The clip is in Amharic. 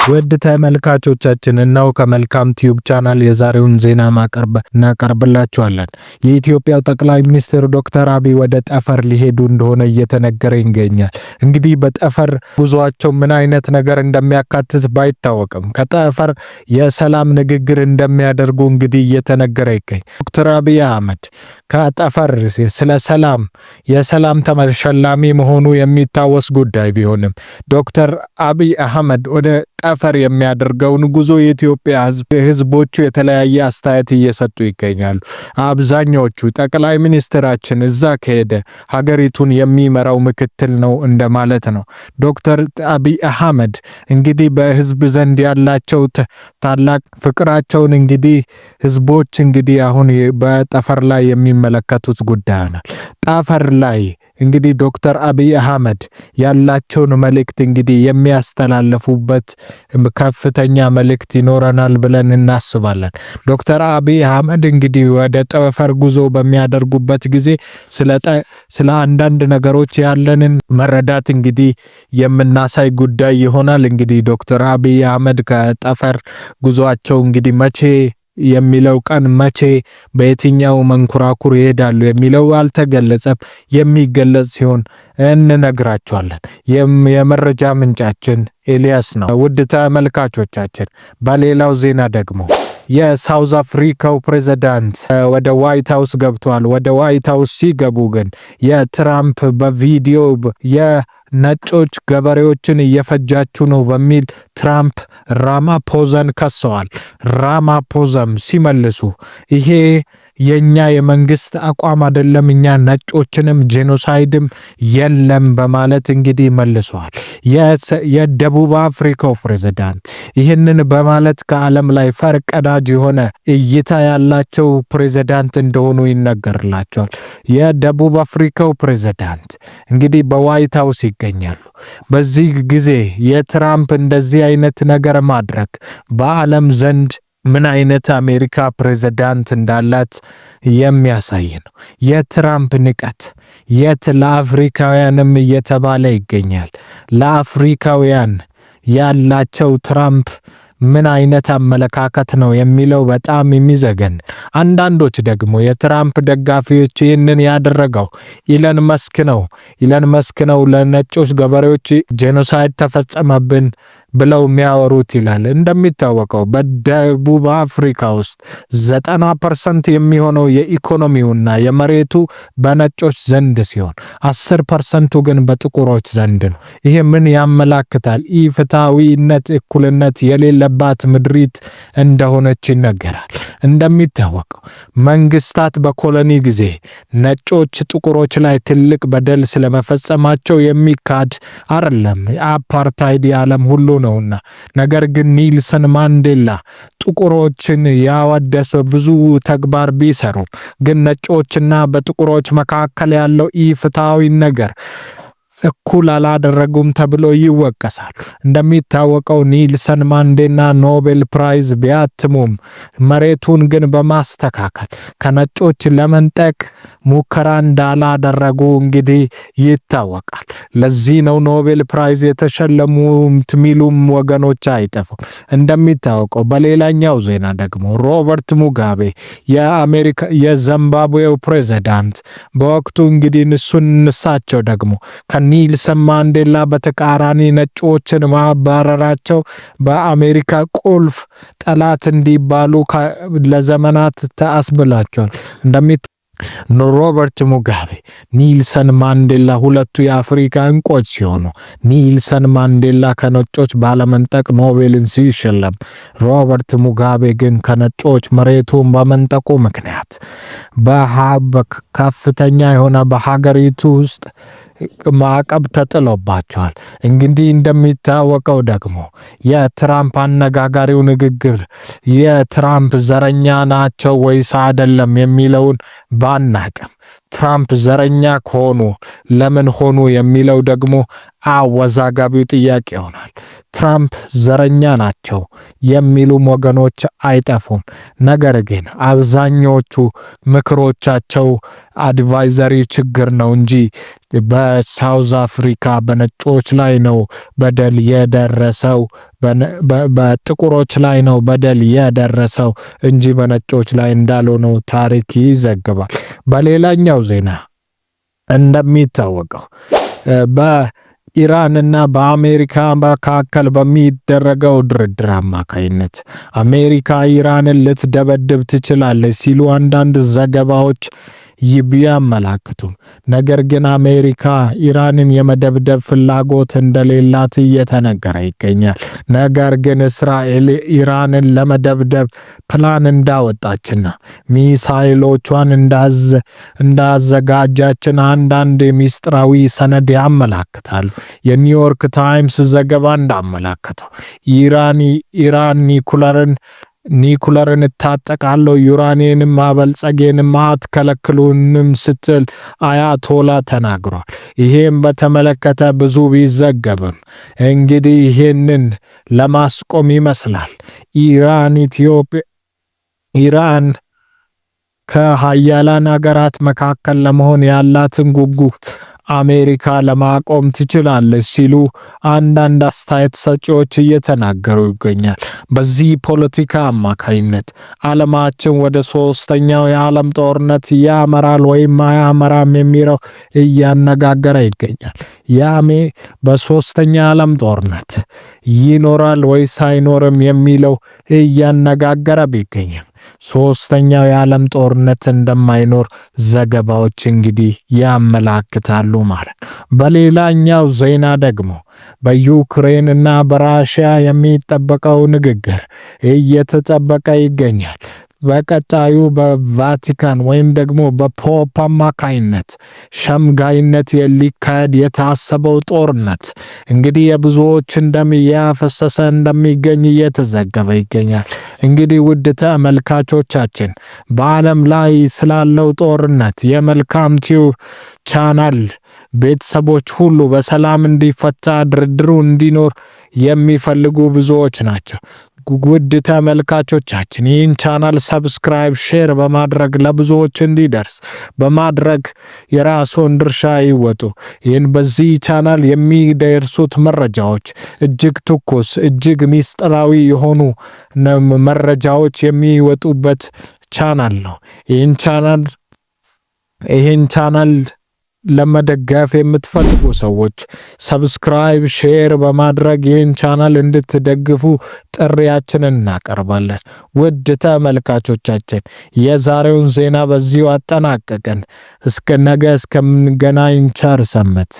ውድ ተመልካቾቻችን እናው ከመልካም ቲዩብ ቻናል የዛሬውን ዜና እናቀርብላችኋለን። የኢትዮጵያው ጠቅላይ ሚኒስትር ዶክተር አብይ ወደ ጠፈር ሊሄዱ እንደሆነ እየተነገረ ይገኛል። እንግዲህ በጠፈር ጉዟቸው ምን አይነት ነገር እንደሚያካትት ባይታወቅም ከጠፈር የሰላም ንግግር እንደሚያደርጉ እንግዲህ እየተነገረ ይገኛል። ዶክተር አብይ አህመድ ከጠፈር ስለ ሰላም የሰላም ተሸላሚ መሆኑ የሚታወስ ጉዳይ ቢሆንም ዶክተር አብይ አህመድ ወደ ጠፈር የሚያደርገውን ጉዞ የኢትዮጵያ ህዝቦቹ የተለያየ አስተያየት እየሰጡ ይገኛሉ። አብዛኞቹ ጠቅላይ ሚኒስትራችን እዛ ከሄደ ሀገሪቱን የሚመራው ምክትል ነው እንደማለት ነው። ዶክተር አብይ አህመድ እንግዲህ በህዝብ ዘንድ ያላቸው ታላቅ ፍቅራቸውን እንግዲህ ህዝቦች እንግዲህ አሁን በጠፈር ላይ የሚመለከቱት ጉዳይ ነው። ጠፈር ላይ እንግዲህ ዶክተር አብይ አህመድ ያላቸውን መልእክት እንግዲህ የሚያስተላልፉበት ከፍተኛ መልእክት ይኖረናል ብለን እናስባለን። ዶክተር አብይ አህመድ እንግዲህ ወደ ጠፈር ጉዞ በሚያደርጉበት ጊዜ ስለ አንዳንድ ነገሮች ያለንን መረዳት እንግዲህ የምናሳይ ጉዳይ ይሆናል። እንግዲህ ዶክተር አብይ አህመድ ከጠፈር ጉዞአቸው እንግዲህ መቼ የሚለው ቀን መቼ በየትኛው መንኮራኩር ይሄዳሉ የሚለው አልተገለጸም። የሚገለጽ ሲሆን እንነግራችኋለን። የመረጃ ምንጫችን ኤልያስ ነው። ውድ ተመልካቾቻችን በሌላው ዜና ደግሞ የሳውዝ አፍሪካው ፕሬዝዳንት ወደ ዋይት ሃውስ ገብቷል። ወደ ዋይት ሃውስ ሲገቡ ግን የትራምፕ በቪዲዮ የነጮች ገበሬዎችን እየፈጃችሁ ነው በሚል ትራምፕ ራማፖዛን ከሰዋል። ራማፖዛም ሲመልሱ ይሄ የኛ የመንግስት አቋም አይደለም፣ እኛ ነጮችንም ጄኖሳይድም የለም በማለት እንግዲህ መልሰዋል። የደቡብ አፍሪካው ፕሬዝዳንት ይህንን በማለት ከዓለም ላይ ፈርቀዳጅ የሆነ እይታ ያላቸው ፕሬዝዳንት እንደሆኑ ይነገርላቸዋል። የደቡብ አፍሪካው ፕሬዝዳንት እንግዲህ በዋይት ሃውስ ይገኛሉ። በዚህ ጊዜ የትራምፕ እንደዚህ አይነት ነገር ማድረግ በዓለም ዘንድ ምን አይነት አሜሪካ ፕሬዝዳንት እንዳላት የሚያሳይ ነው። የትራምፕ ንቀት ለአፍሪካውያንም እየተባለ ይገኛል። ለአፍሪካውያን ያላቸው ትራምፕ ምን አይነት አመለካከት ነው የሚለው በጣም የሚዘገን። አንዳንዶች ደግሞ የትራምፕ ደጋፊዎች ይህንን ያደረገው ኢለን መስክ ነው ለነጮች ገበሬዎች ጄኖሳይድ ተፈጸመብን ብለው የሚያወሩት ይላል። እንደሚታወቀው በደቡብ አፍሪካ ውስጥ 90% የሚሆነው የኢኮኖሚውና የመሬቱ በነጮች ዘንድ ሲሆን 10% ግን በጥቁሮች ዘንድ ነው። ይሄ ምን ያመላክታል? ኢፍትሃዊነት፣ እኩልነት የሌለባት ምድሪት እንደሆነች ይነገራል። እንደሚታወቀው መንግስታት በኮሎኒ ጊዜ ነጮች ጥቁሮች ላይ ትልቅ በደል ስለመፈጸማቸው የሚካድ አይደለም። አፓርታይድ የዓለም ሁሉ ነውና። ነገር ግን ኔልሰን ማንዴላ ጥቁሮችን ያወደሰ ብዙ ተግባር ቢሰሩ ግን ነጮችና በጥቁሮች መካከል ያለው ኢፍትሃዊ ነገር እኩል አላደረጉም ተብሎ ይወቀሳል። እንደሚታወቀው ኔልሰን ማንዴላ ኖቤል ፕራይዝ ቢያትሙም መሬቱን ግን በማስተካከል ከነጮች ለመንጠቅ ሙከራ እንዳላደረጉ እንግዲህ ይታወቃል። ለዚህ ነው ኖቤል ፕራይዝ የተሸለሙት ሚሉም ወገኖች አይጠፉም። እንደሚታወቀው በሌላኛው ዜና ደግሞ ሮበርት ሙጋቤ የዚምባብዌው ፕሬዝዳንት በወቅቱ እንግዲህ እሳቸው ደግሞ ኔልሰን ማንዴላ በተቃራኒ ነጮችን ማባረራቸው በአሜሪካ ቁልፍ ጠላት እንዲባሉ ለዘመናት ተአስብላቸዋል። ሮበርት ሙጋቤ፣ ኔልሰን ማንዴላ ሁለቱ የአፍሪካ እንቆች ሲሆኑ ኔልሰን ማንዴላ ከነጮች ባለመንጠቅ ኖቤልን ሲሸለም፣ ሮበርት ሙጋቤ ግን ከነጮች መሬቱን በመንጠቁ ምክንያት ከፍተኛ የሆነ በሀገሪቱ ውስጥ ማዕቀብ ተጥሎባቸዋል። እንግዲህ እንደሚታወቀው ደግሞ የትራምፕ አነጋጋሪው ንግግር የትራምፕ ዘረኛ ናቸው ወይስ አይደለም የሚለውን ባናቅም ትራምፕ ዘረኛ ከሆኑ ለምን ሆኑ የሚለው ደግሞ አወዛጋቢው ጥያቄ ይሆናል። ትራምፕ ዘረኛ ናቸው የሚሉም ወገኖች አይጠፉም። ነገር ግን አብዛኞቹ ምክሮቻቸው አድቫይዘሪ ችግር ነው እንጂ በሳውዝ አፍሪካ በነጮች ላይ ነው በደል የደረሰው፣ በጥቁሮች ላይ ነው በደል የደረሰው እንጂ በነጮች ላይ እንዳልሆነው ታሪክ ይዘግባል። በሌላኛው ዜና እንደሚታወቀው በኢራንና በአሜሪካ መካከል በሚደረገው ድርድር አማካይነት አሜሪካ ኢራንን ልትደበድብ ትችላለች ሲሉ አንዳንድ ዘገባዎች ቢያመላክቱም ነገር ግን አሜሪካ ኢራንን የመደብደብ ፍላጎት እንደሌላት እየተነገረ ይገኛል። ነገር ግን እስራኤል ኢራንን ለመደብደብ ፕላን እንዳወጣችና ሚሳይሎቿን እንዳዘጋጃችን አንዳንድ ሚስጥራዊ ሰነድ ያመላክታሉ። የኒውዮርክ ታይምስ ዘገባ እንዳመላከተው ኢራን ኒኩለርን እታጠቃለሁ፣ ዩራኒየምን ማበልጸጌንም አትከለክሉንም ስትል አያቶላ ተናግሯል። ይሄም በተመለከተ ብዙ ቢዘገብም እንግዲህ ይህንን ለማስቆም ይመስላል ኢራን ከሀያላን ሀገራት መካከል ለመሆን ያላትን ጉጉት አሜሪካ ለማቆም ትችላለች ሲሉ አንዳንድ አስተያየት ሰጪዎች እየተናገሩ ይገኛል። በዚህ ፖለቲካ አማካይነት ዓለማችን ወደ ሶስተኛው የዓለም ጦርነት ያመራል ወይም አያመራም የሚለው እያነጋገረ ይገኛል። በሶስተኛ ዓለም ጦርነት ይኖራል ወይስ አይኖርም የሚለው እያነጋገረ ቢገኝም ሶስተኛው የዓለም ጦርነት እንደማይኖር ዘገባዎች እንግዲህ ያመላክታሉ ማለት። በሌላኛው ዜና ደግሞ በዩክሬንና በራሽያ የሚጠበቀው ንግግር እየተጠበቀ ይገኛል። በቀጣዩ በቫቲካን ወይም ደግሞ በፖፕ አማካይነት ሸምጋይነት ሊካሄድ የታሰበው ጦርነት እንግዲህ የብዙዎችን ደም እያፈሰሰ እንደሚገኝ እየተዘገበ ይገኛል። እንግዲህ ውድ ተመልካቾቻችን በዓለም ላይ ስላለው ጦርነት የመልካም ቲዩብ ቻናል ቤተሰቦች ሁሉ በሰላም እንዲፈታ ድርድሩ እንዲኖር የሚፈልጉ ብዙዎች ናቸው። ውድ ተመልካቾቻችን ይህን ቻናል ሰብስክራይብ፣ ሼር በማድረግ ለብዙዎች እንዲደርስ በማድረግ የራስዎን ድርሻ ይወጡ። ይህን በዚህ ቻናል የሚደርሱት መረጃዎች እጅግ ትኩስ እጅግ ሚስጥራዊ የሆኑ መረጃዎች የሚወጡበት ቻናል ነው። ይህን ቻናል ለመደገፍ የምትፈልጉ ሰዎች ሰብስክራይብ፣ ሼር በማድረግ ይህን ቻናል እንድትደግፉ ጥሪያችንን እናቀርባለን። ውድ ተመልካቾቻችን የዛሬውን ዜና በዚሁ አጠናቀቅን። እስከ ነገ እስከምንገናኝ ቸር ሰንብቱ።